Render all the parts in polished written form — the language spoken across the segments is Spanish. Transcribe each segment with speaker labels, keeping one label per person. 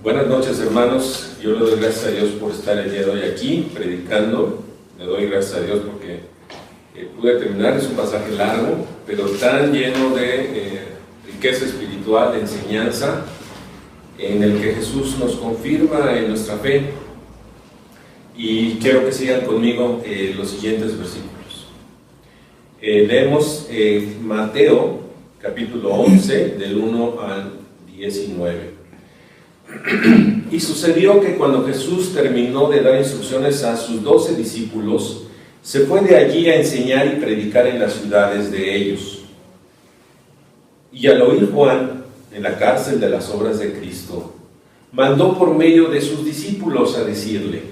Speaker 1: Buenas noches, hermanos. Yo le doy gracias a Dios por estar el día de hoy aquí predicando. Le doy gracias a Dios porque pude terminar. Es un pasaje largo, pero tan lleno de riqueza espiritual, de enseñanza, en el que Jesús nos confirma en nuestra fe. Y quiero que sigan conmigo los siguientes versículos. Leemos Mateo capítulo 11 del 1 al 19. Y sucedió que cuando Jesús terminó de dar instrucciones a sus 12 discípulos, se fue de allí a enseñar y predicar en las ciudades de ellos. Y al oír Juan en la cárcel de las obras de Cristo, mandó por medio de sus discípulos a decirle: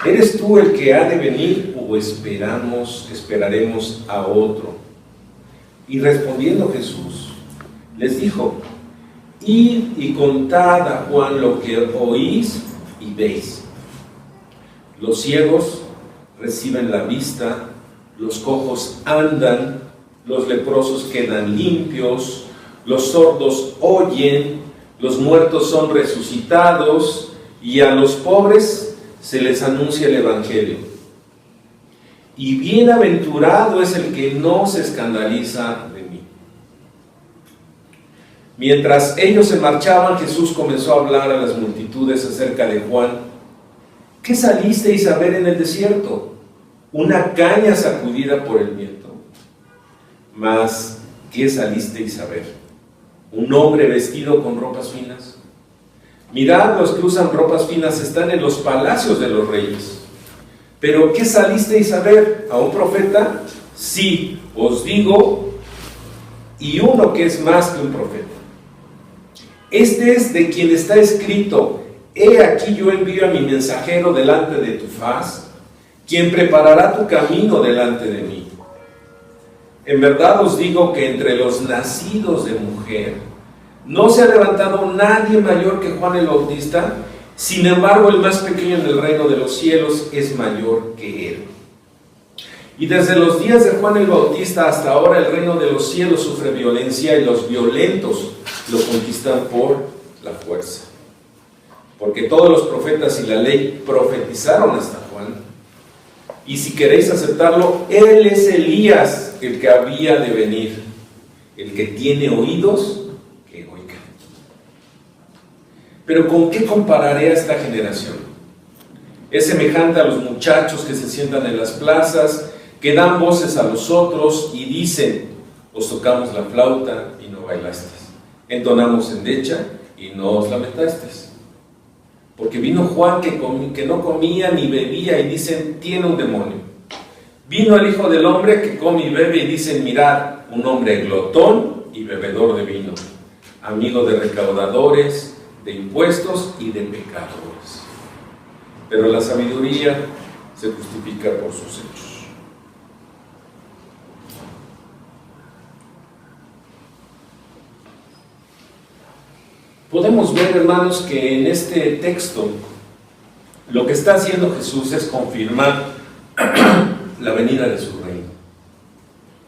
Speaker 1: ¿eres tú el que ha de venir o esperaremos a otro? Y respondiendo Jesús, les dijo: id y contad a Juan lo que oís y veis. Los ciegos reciben la vista, los cojos andan, los leprosos quedan limpios, los sordos oyen, los muertos son resucitados, y a los pobres se les anuncia el Evangelio. Y bienaventurado es el que no se escandaliza de mí. Mientras ellos se marchaban, Jesús comenzó a hablar a las multitudes acerca de Juan. ¿Qué salisteis a ver en el desierto? ¿Una caña sacudida por el viento? Mas, ¿qué salisteis a ver? ¿Un hombre vestido con ropas finas? Mirad, los que usan ropas finas están en los palacios de los reyes. ¿Pero qué salisteis a ver? ¿A un profeta? Sí, os digo, y uno que es más que un profeta. Este es de quien está escrito: he aquí yo envío a mi mensajero delante de tu faz, quien preparará tu camino delante de mí. En verdad os digo que entre los nacidos de mujer no se ha levantado nadie mayor que Juan el Bautista. Sin embargo, el más pequeño en el reino de los cielos es mayor que él. Y desde los días de Juan el Bautista hasta ahora el reino de los cielos sufre violencia, y los violentos lo conquistan por la fuerza. Porque todos los profetas y la ley profetizaron hasta Juan. Y si queréis aceptarlo, él es Elías, el que había de venir. El que tiene oídos, que oiga. Pero ¿con qué compararé a esta generación? Es semejante a los muchachos que se sientan en las plazas, que dan voces a los otros y dicen: os tocamos la flauta y no bailasteis, entonamos endecha y no os lamentasteis. Porque vino Juan que no comía ni bebía, y dicen: tiene un demonio. Vino el Hijo del Hombre que come y bebe, y dicen: mirad, un hombre glotón y bebedor de vino, amigo de recaudadores de impuestos y de pecadores. Pero la sabiduría se justifica por sus hechos. Podemos ver, hermanos, que en este texto lo que está haciendo Jesús es confirmar la venida de su reino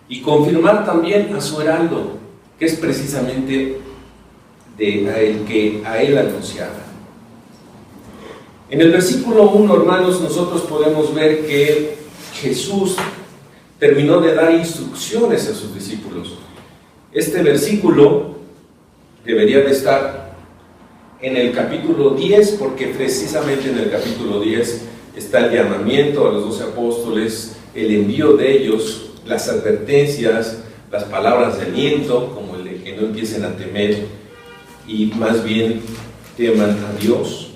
Speaker 1: y confirmar también a su heraldo, que es precisamente el que a él anunciaba. En el versículo 1, hermanos, nosotros podemos ver que Jesús terminó de dar instrucciones a sus discípulos. Este versículo debería de estar en el capítulo 10, porque precisamente en el capítulo 10 está el llamamiento a los 12 apóstoles, el envío de ellos, las advertencias, las palabras de aliento, como el de que no empiecen a temer y más bien teman a Dios,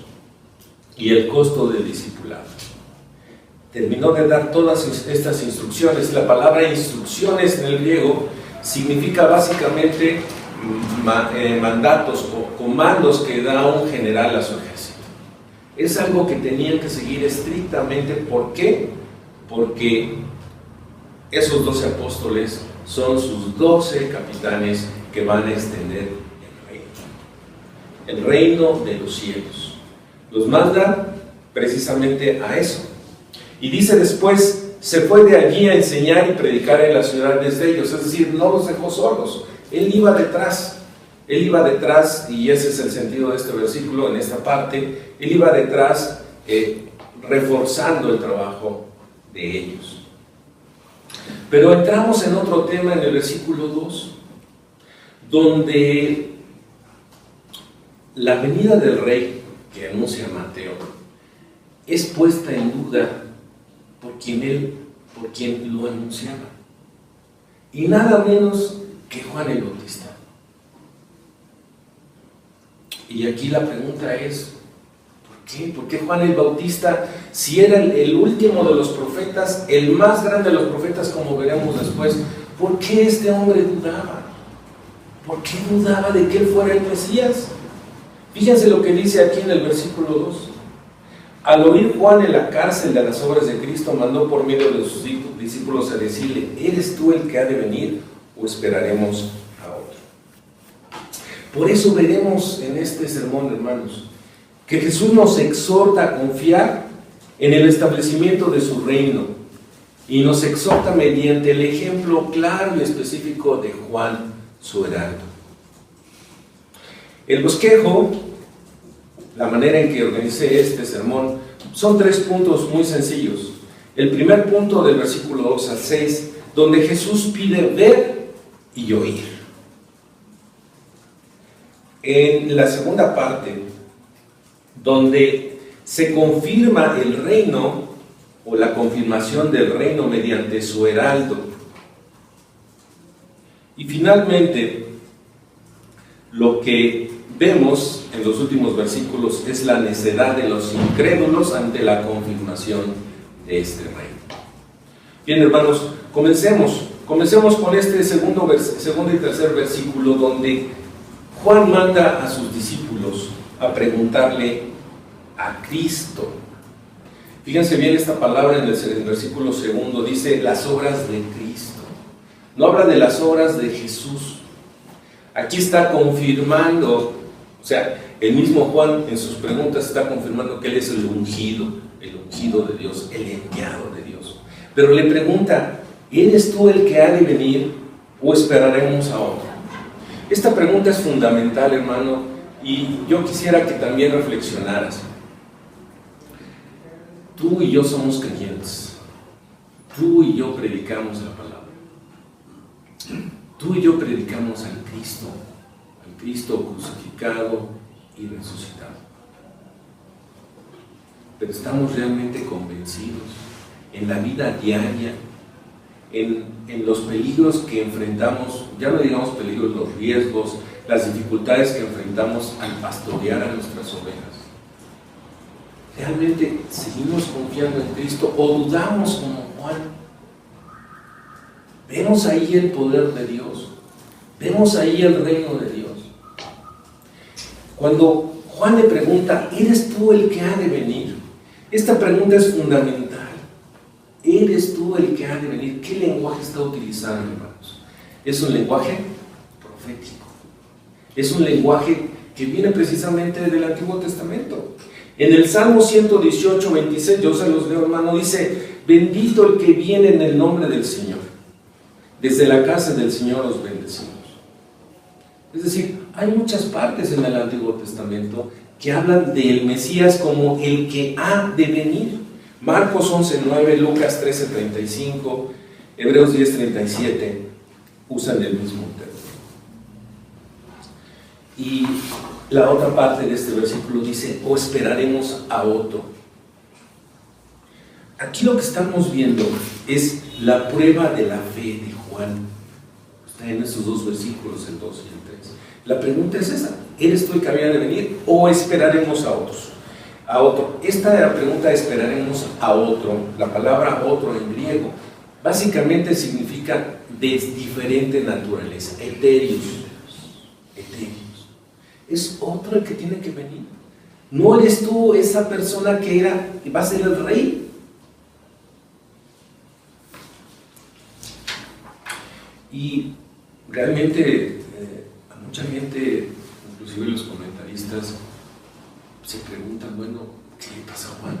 Speaker 1: y el costo del discipulado. Terminó de dar todas estas instrucciones. La palabra instrucciones en el griego significa básicamente mandatos o comandos que da un general a su ejército. Es algo que tenían que seguir estrictamente. ¿Por qué? Porque esos 12 apóstoles son sus 12 capitanes que van a extender el reino de los cielos. Los manda precisamente a eso. Y dice después: se fue de allí a enseñar y predicar en las ciudades de ellos. Es decir, no los dejó solos, él iba detrás. Él iba detrás, y ese es el sentido de este versículo, en esta parte, él iba detrás reforzando el trabajo de ellos. Pero entramos en otro tema en el versículo 2, donde la venida del rey que anuncia Mateo es puesta en duda por quien lo anunciaba, y nada menos que Juan el Bautista. Y aquí la pregunta es, ¿por qué? ¿Por qué Juan el Bautista, si era el último de los profetas, el más grande de los profetas, como veremos después, por qué este hombre dudaba? ¿Por qué dudaba de que él fuera el Mesías? Fíjense lo que dice aquí en el versículo 2. Al oír Juan en la cárcel de las obras de Cristo, mandó por medio de sus discípulos a decirle: ¿eres tú el que ha de venir o esperaremos a otro? Por eso veremos en este sermón, hermanos, que Jesús nos exhorta a confiar en el establecimiento de su reino, y nos exhorta mediante el ejemplo claro y específico de Juan, su heraldo. El bosquejo, la manera en que organicé este sermón, son 3 puntos muy sencillos. El primer punto del versículo 2 al 6, donde Jesús pide ver y oír. En la segunda parte, donde se confirma el reino, o la confirmación del reino mediante su heraldo. Y finalmente, lo que vemos en los últimos versículos es la necedad de los incrédulos ante la confirmación de este reino. Bien, hermanos, comencemos con este segundo y tercer versículo, donde Juan manda a sus discípulos a preguntarle a Cristo. Fíjense bien esta palabra en el versículo segundo, dice las obras de Cristo. No habla de las obras de Jesús. Aquí está confirmando, o sea, el mismo Juan en sus preguntas está confirmando que él es el ungido de Dios, el enviado de Dios. Pero le pregunta: ¿eres tú el que ha de venir o esperaremos a otro? Esta pregunta es fundamental, hermano, y yo quisiera que también reflexionaras. Tú y yo somos creyentes. Tú y yo predicamos la palabra. Tú y yo predicamos al Cristo crucificado y resucitado. Pero estamos realmente convencidos en la vida diaria, en los peligros que enfrentamos, ya no digamos peligros, los riesgos, las dificultades que enfrentamos al pastorear a nuestras ovejas. ¿Realmente seguimos confiando en Cristo o dudamos como Juan? Vemos ahí el poder de Dios, vemos ahí el reino de Dios. Cuando Juan le pregunta: ¿eres tú el que ha de venir? Esta pregunta es fundamental. ¿Eres tú el que ha de venir? ¿Qué lenguaje está utilizando, hermanos? Es un lenguaje profético. Es un lenguaje que viene precisamente del Antiguo Testamento. En el Salmo 118, 26, yo se los leo, hermano, dice: bendito el que viene en el nombre del Señor. Desde la casa del Señor os bendecimos. Es decir, hay muchas partes en el Antiguo Testamento que hablan del Mesías como el que ha de venir. Marcos 11:9, Lucas 13:35, Hebreos 10:37 usan el mismo término. Y la otra parte de este versículo dice: o esperaremos a otro. Aquí lo que estamos viendo es la prueba de la fe de Juan. Está en esos 2 versículos, el 2 y el 3. La pregunta es esa: ¿eres tú el que había de venir o esperaremos a otros? A otro. Esta pregunta, esperaremos a otro, la palabra otro en griego, básicamente significa de diferente naturaleza, etéreos. Es otro el que tiene que venir. ¿No eres tú esa persona que va a ser el rey? Y realmente a mucha gente, inclusive los comentaristas, se preguntan: bueno, ¿qué le pasa a Juan?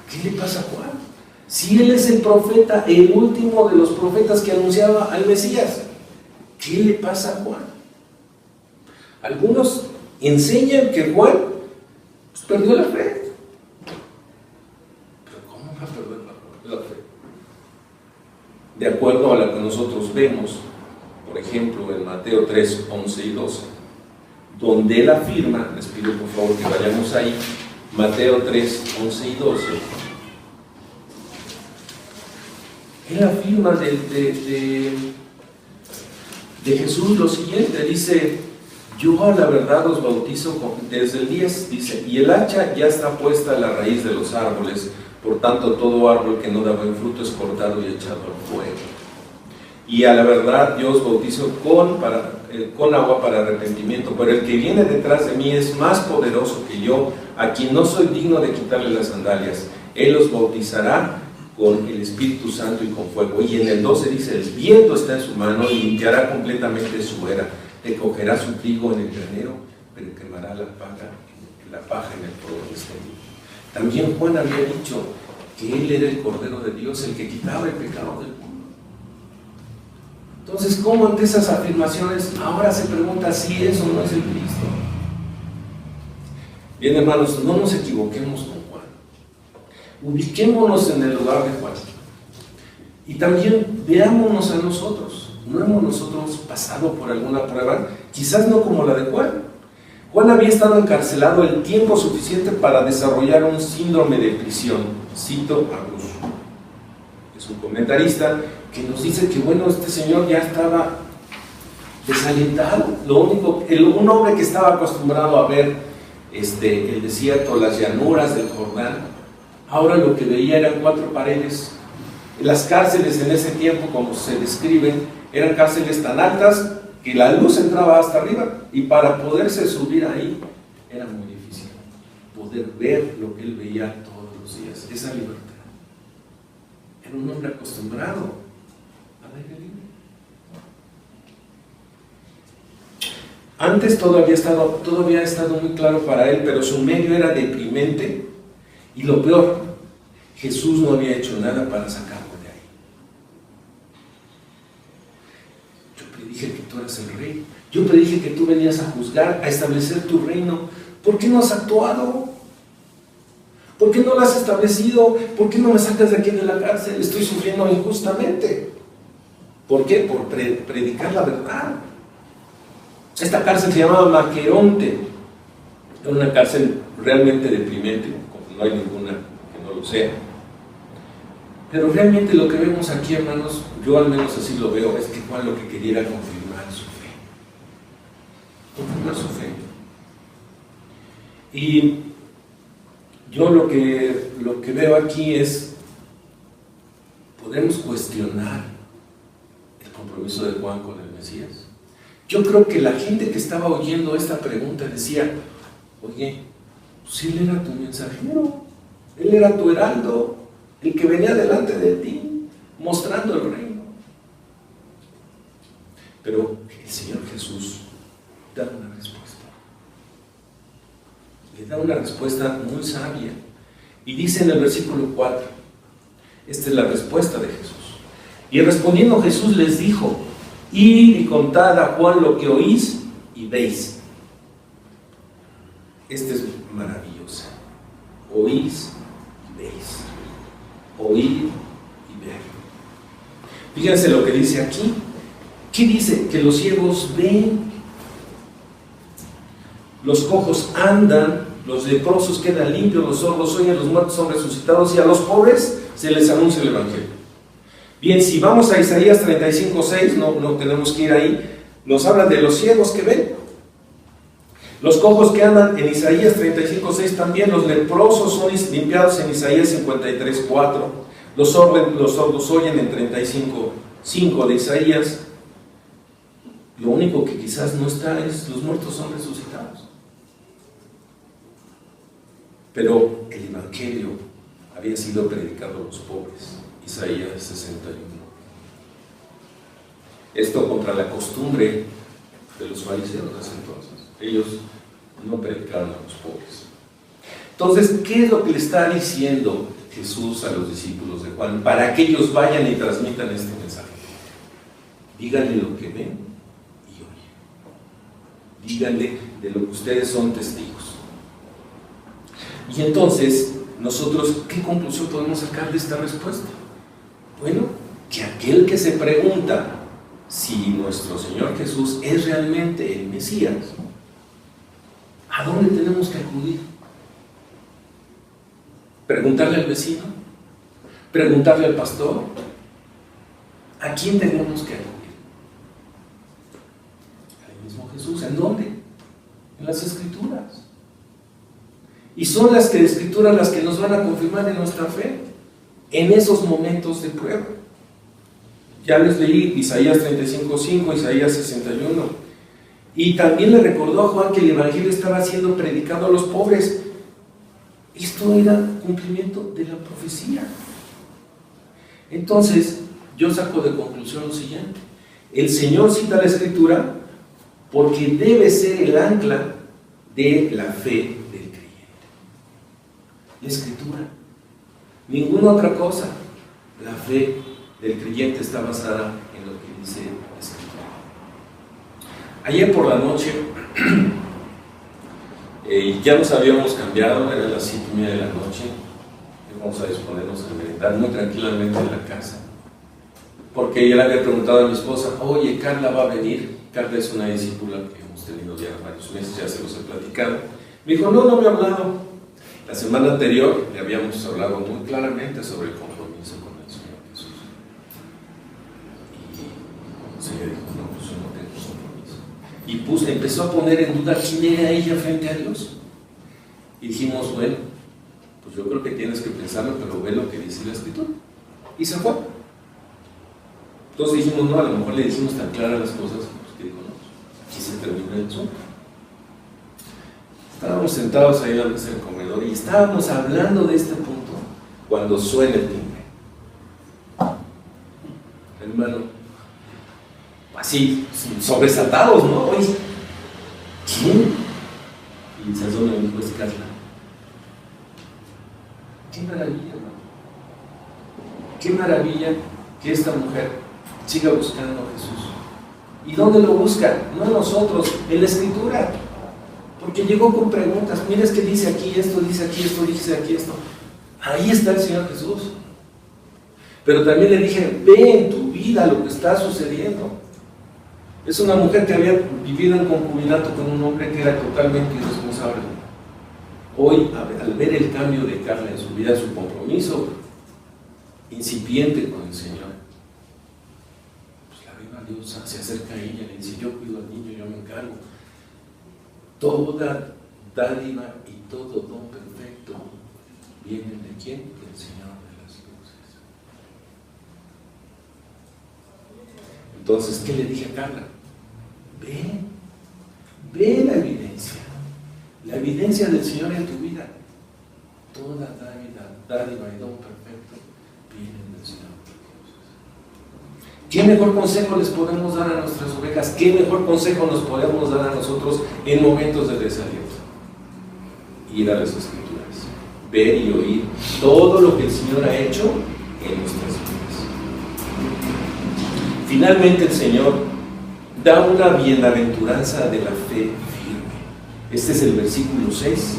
Speaker 1: ¿Qué le pasa a Juan? Si él es el profeta, el último de los profetas que anunciaba al Mesías, ¿qué le pasa a Juan? Algunos enseñan que Juan pues, perdió la fe. Pero ¿cómo va a perder la fe? De acuerdo a lo que nosotros vemos, por ejemplo, en Mateo 3, 11 y 12, donde él afirma, les pido por favor que vayamos ahí, Mateo 3, 11 y 12, él afirma de Jesús lo siguiente, dice: yo a la verdad os bautizo desde el 10, dice, y el hacha ya está puesta a la raíz de los árboles, por tanto todo árbol que no da buen fruto es cortado y echado al fuego. Y a la verdad yo os bautizo con agua para arrepentimiento, pero el que viene detrás de mí es más poderoso que yo, a quien no soy digno de quitarle las sandalias. Él os bautizará con el Espíritu Santo y con fuego. Y en el 12 dice: el viento está en su mano y limpiará completamente su era. Recogerá su trigo en el granero, pero quemará la paja en el fuego del exterior. También Juan había dicho que él era el Cordero de Dios, el que quitaba el pecado del mundo. Entonces, ¿cómo ante esas afirmaciones ahora se pregunta si es o no es el Cristo? Bien, hermanos, no nos equivoquemos con Juan. Ubiquémonos en el lugar de Juan. Y también veámonos a nosotros. ¿No hemos nosotros pasado por alguna prueba? Quizás no como la de Juan. Juan había estado encarcelado el tiempo suficiente para desarrollar un síndrome de prisión. Cito a Bruce, que es un comentarista, que nos dice que bueno, este señor ya estaba desalentado. Un hombre que estaba acostumbrado a ver el desierto, las llanuras del Jordán, ahora lo que veía eran 4 paredes. Las cárceles en ese tiempo, como se describen, eran cárceles tan altas que la luz entraba hasta arriba, y para poderse subir ahí era muy difícil poder ver lo que él veía todos los días, esa libertad. Era un hombre acostumbrado al aire libre. Antes todo había estado muy claro para él, pero su medio era deprimente, y lo peor, Jesús no había hecho nada para sacarlo de ahí. Yo predije que tú eras el rey. Yo predije que tú venías a juzgar, a establecer tu reino. ¿Por qué no has actuado? ¿Por qué no lo has establecido? ¿Por qué no me sacas de aquí de la cárcel? Estoy sufriendo injustamente. ¿Por qué? Por predicar la verdad. Esta cárcel se llamaba Maqueronte. Era una cárcel realmente deprimente, como no hay ninguna que no lo sea. Pero realmente lo que vemos aquí, hermanos, yo al menos así lo veo, es que Juan lo que quería era confirmar su fe. Confirmar su fe. Y yo lo que veo aquí es, podemos cuestionar el compromiso de Juan con el Mesías. Yo creo que la gente que estaba oyendo esta pregunta decía: oye, pues él era tu mensajero, él era tu heraldo, el que venía delante de ti, mostrando el reino. Pero el Señor Jesús da una respuesta. Le da una respuesta muy sabia. Y dice en el versículo 4, esta es la respuesta de Jesús. Y respondiendo Jesús les dijo: id y contad a Juan lo que oís y veis. Esta es maravillosa. Oís y veis. Oír y ver. Fíjense lo que dice aquí. ¿Qué dice? Que los ciegos ven, los cojos andan, los leprosos quedan limpios, los sordos oyen, los muertos son resucitados, y a los pobres se les anuncia el Evangelio. Bien, si vamos a Isaías 35:6, no tenemos que ir ahí, nos habla de los ciegos que ven, los cojos que andan en Isaías 35:6 también, los leprosos son limpiados en Isaías 53:4, los sordos oyen en 35:5 de Isaías. Lo único que quizás no está es los muertos son resucitados. Pero el Evangelio había sido predicado a los pobres, Isaías 61. Esto contra la costumbre de los fariseos de ese entonces. Ellos no predicaron a los pobres. Entonces, ¿qué es lo que le está diciendo Jesús a los discípulos de Juan para que ellos vayan y transmitan este mensaje? Díganle lo que ven díganle de lo que ustedes son testigos. Y entonces, nosotros, ¿qué conclusión podemos sacar de esta respuesta? Bueno, que aquel que se pregunta si nuestro Señor Jesús es realmente el Mesías, ¿a dónde tenemos que acudir? ¿Preguntarle al vecino? ¿Preguntarle al pastor? ¿A quién tenemos que acudir? Al mismo Jesús. ¿En dónde? En las Escrituras. Y son las Escrituras las que nos van a confirmar en nuestra fe en esos momentos de prueba. Ya les leí Isaías 35:5, Isaías 61. Y también le recordó a Juan que el Evangelio estaba siendo predicado a los pobres. Esto era cumplimiento de la profecía. Entonces, yo saco de conclusión lo siguiente. El Señor cita la Escritura porque debe ser el ancla de la fe del creyente. La Escritura. Ninguna otra cosa. La fe del creyente está basada en lo que dice la Escritura. Ayer por la noche, ya nos habíamos cambiado, eran las 7:30 de la noche. Vamos a disponernos a merendar muy tranquilamente en la casa. Porque ya le había preguntado a mi esposa, oye, Carla va a venir. Carla es una discípula que hemos tenido ya varios meses, ya se los he platicado. Me dijo, no me ha hablado. La semana anterior le habíamos hablado muy claramente sobre el compromiso con el Señor Jesús. Y el Señor dijo, no, pues yo no tengo compromiso. Y empezó a poner en duda quién era ella frente a Dios. Y dijimos, bueno, pues yo creo que tienes que pensarlo, pero ve lo que dice la Escritura. Y se fue. Entonces dijimos, no, a lo mejor le dijimos tan claras las cosas, pues que dijo, no, aquí se termina el asunto. Estábamos sentados ahí en la mesa del comedor y estábamos hablando de este punto cuando suena el timbre. Hermano, así, sobresaltados, ¿no? Oye, ¿quién? Y se asoma y me dijo, es Carla. Qué maravilla, hermano. Qué maravilla que esta mujer siga buscando a Jesús. ¿Y dónde lo busca? No nosotros, en la Escritura. Porque llegó con preguntas. Mira, es que dice aquí esto, dice aquí esto, dice aquí esto. Ahí está el Señor Jesús. Pero también le dije, ve en tu vida lo que está sucediendo. Es una mujer que había vivido en concubinato con un hombre que era totalmente irresponsable. Hoy, al ver el cambio de Carla en su vida, su compromiso incipiente con el Señor, pues la viva diosa se acerca a ella y le dice, yo cuido al niño, yo me encargo. Toda dádiva y todo don perfecto vienen de ¿quién? Del Señor de las luces. Entonces, ¿qué le dije a Carla? Ve la evidencia del Señor en tu vida. Toda dádiva y don perfecto vienen del Señor de las luces. ¿Qué mejor consejo les podemos dar a nuestras ovejas? ¿Qué mejor consejo nos podemos dar a nosotros en momentos de desaliento? Ir a las Escrituras, ver y oír todo lo que el Señor ha hecho en nuestras vidas. Finalmente el Señor da una bienaventuranza de la fe firme. Este es el versículo 6.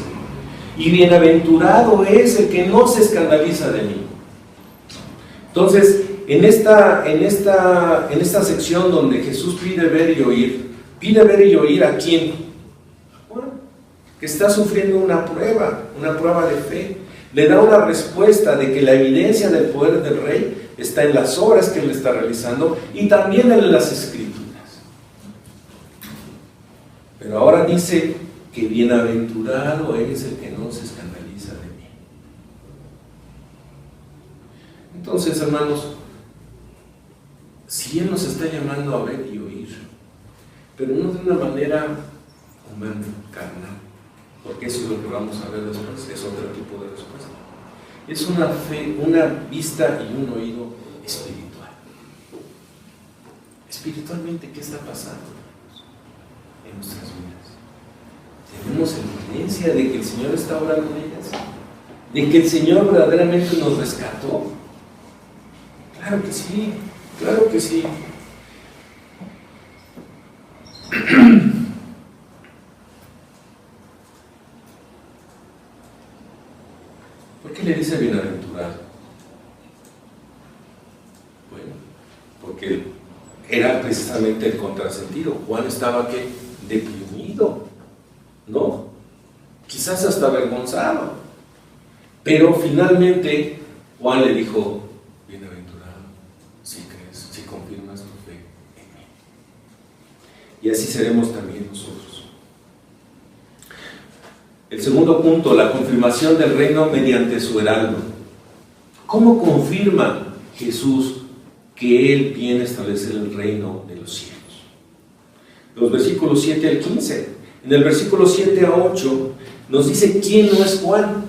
Speaker 1: Y bienaventurado es el que no se escandaliza de mí. Entonces, en esta sección donde Jesús pide ver y oír ¿a quién? Bueno, que está sufriendo una prueba de fe. Le da una respuesta de que la evidencia del poder del Rey está en las obras que él está realizando y también en las Escrituras. Pero ahora dice que bienaventurado es el que no se escandaliza de mí. Entonces, hermanos, si Él nos está llamando a ver y oír, pero no de una manera humana, carnal, porque eso es lo que vamos a ver después, es otro tipo de respuesta. Es una fe, una vista y un oído espiritual. Espiritualmente, ¿qué está pasando en nuestras vidas? Tenemos evidencia de que el Señor está obrando en ellas, de que el Señor verdaderamente nos rescató. Claro que sí, claro que sí. porque era precisamente el contrasentido. Juan estaba ¿qué? Deprimido, ¿no? Quizás hasta avergonzado. Pero finalmente Juan le dijo: bienaventurado, si crees, si confirmas tu fe en mí. Y así seremos también nosotros. El segundo punto, la confirmación del reino mediante su heraldo. ¿Cómo confirma Jesús que Él viene a establecer el reino de los cielos? Los versículos 7 al 15. En el versículo 7 a 8 nos dice quién no es Juan.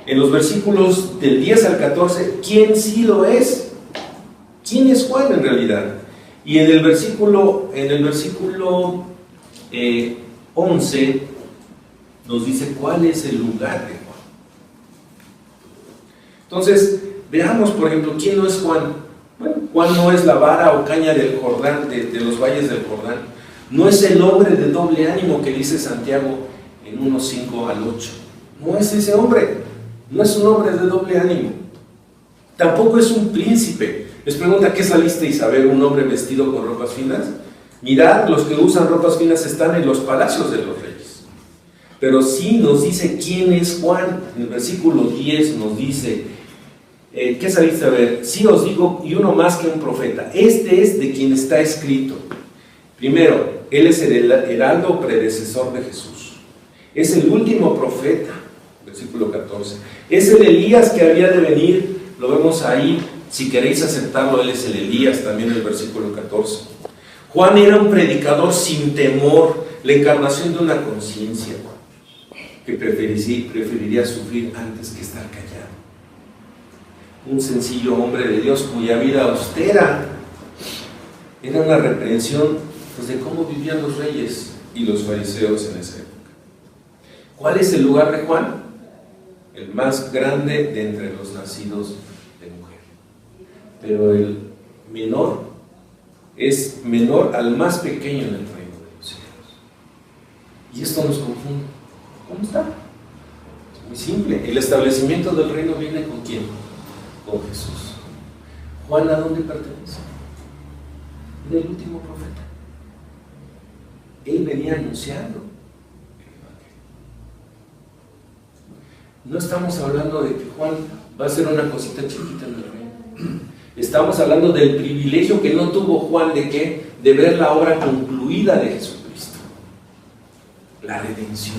Speaker 1: En los versículos del 10 al 14, quién sí lo es. ¿Quién es Juan en realidad? Y en el versículo 11 nos dice cuál es el lugar de Juan. Entonces, veamos, por ejemplo, quién no es Juan. Bueno, Juan no es la vara o caña del Jordán, de los valles del Jordán. No es el hombre de doble ánimo que dice Santiago en 1:5 al 8. No es ese hombre. No es un hombre de doble ánimo. Tampoco es un príncipe. Les pregunta: ¿qué salisteis a ver? ¿Un hombre vestido con ropas finas? Mirad, los que usan ropas finas están en los palacios de los reyes. Pero sí nos dice quién es Juan. En el versículo 10 nos dice: ¿qué saliste a ver? Sí os digo, y uno más que un profeta. Este es de quien está escrito. Primero, él es el heraldo predecesor de Jesús. Es el último profeta. Versículo 14. Es el Elías que había de venir. Lo vemos ahí. Si queréis aceptarlo, él es el Elías, también en el versículo 14. Juan era un predicador sin temor, la encarnación de una conciencia que preferiría sufrir antes que estar callado. Un sencillo hombre de Dios cuya vida austera era una reprensión, pues, de cómo vivían los reyes y los fariseos en esa época. ¿Cuál es el lugar de Juan? El más grande de entre los nacidos de mujer. Pero el menor es menor al más pequeño en el reino de los cielos. Y esto nos confunde. ¿Cómo está? Es muy simple. El establecimiento del reino viene ¿con quién? Con Jesús. ¿Juan a dónde pertenece? Era el último profeta. Él venía anunciando el Evangelio. No estamos hablando de que Juan va a ser una cosita chiquita en el reino. Estamos hablando del privilegio que no tuvo Juan de ¿qué? De ver la obra concluida de Jesucristo. La redención,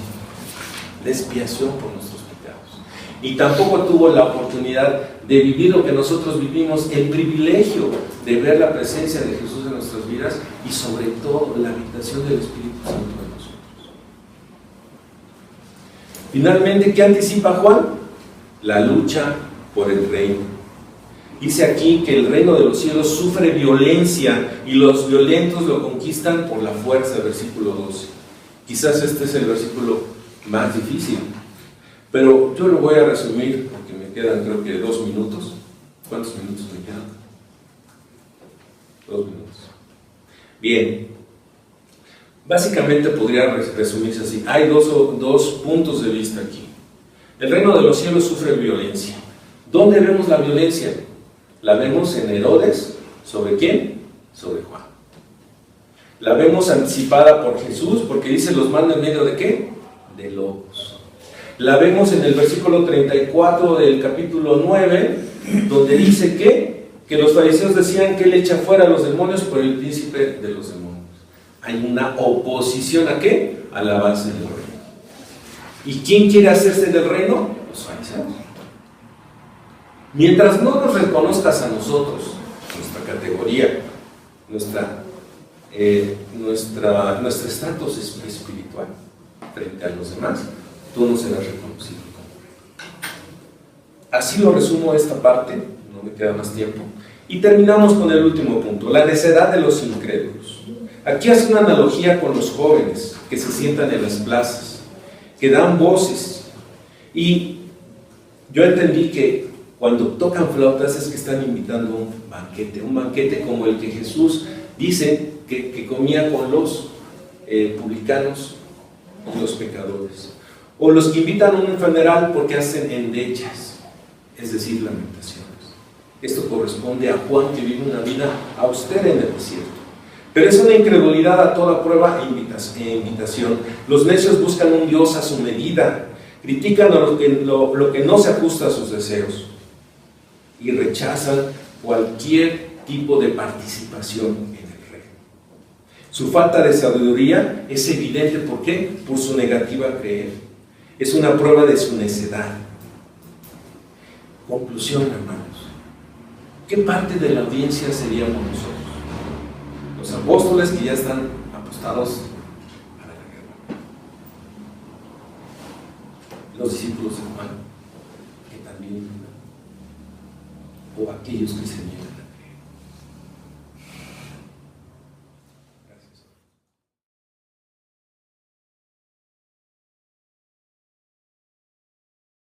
Speaker 1: la expiación por nuestros pecados. Y tampoco tuvo la oportunidad de vivir lo que nosotros vivimos, el privilegio de ver la presencia de Jesús en nuestras vidas y sobre todo la habitación del Espíritu Santo en nosotros. Finalmente, ¿qué anticipa Juan? La lucha por el reino. Dice aquí que el reino de los cielos sufre violencia y los violentos lo conquistan por la fuerza, versículo 12. Quizás este es el versículo más difícil, pero yo lo voy a resumir porque me quedan creo que 2 minutos. ¿Cuántos minutos me quedan? 2 minutos. Bien, básicamente podría resumirse así. Hay dos puntos de vista aquí. El reino de los cielos sufre violencia. ¿Dónde vemos la violencia? La vemos en Herodes. ¿Sobre quién? Sobre Juan. La vemos anticipada por Jesús, porque dice: los manda en medio de ¿qué? De lobos. La vemos en el versículo 34 del capítulo 9, donde dice que los fariseos decían que él echa fuera a los demonios por el príncipe de los demonios. Hay una oposición ¿a qué? Al avance del reino. ¿Y quién quiere hacerse del reino? Los fariseos. Mientras no nos reconozcas a nosotros, nuestra categoría, nuestro estatus espiritual frente a los demás, tú no serás reconocido como rey. Así lo resumo esta parte, no me queda más tiempo. Y terminamos con el último punto, la necedad de los incrédulos. Aquí hace una analogía con los jóvenes que se sientan en las plazas, que dan voces. Y yo entendí que cuando tocan flautas es que están invitando a un banquete como el que Jesús dice que comía con los publicanos y los pecadores. O los que invitan a un funeral porque hacen endechas, es decir, lamentaciones. Esto corresponde a Juan, que vive una vida austera en el desierto. Pero es una incredulidad a toda prueba e invitación. Los necios buscan un Dios a su medida, critican lo que no se ajusta a sus deseos y rechazan cualquier tipo de participación en el reino. Su falta de sabiduría es evidente. ¿Por qué? Por su negativa a creer. Es una prueba de su necedad. Conclusión, hermanos. ¿Qué parte de la audiencia seríamos nosotros? Los apóstoles que ya están apostados a la guerra. Los discípulos de Juan, que también, o aquellos que se niegan.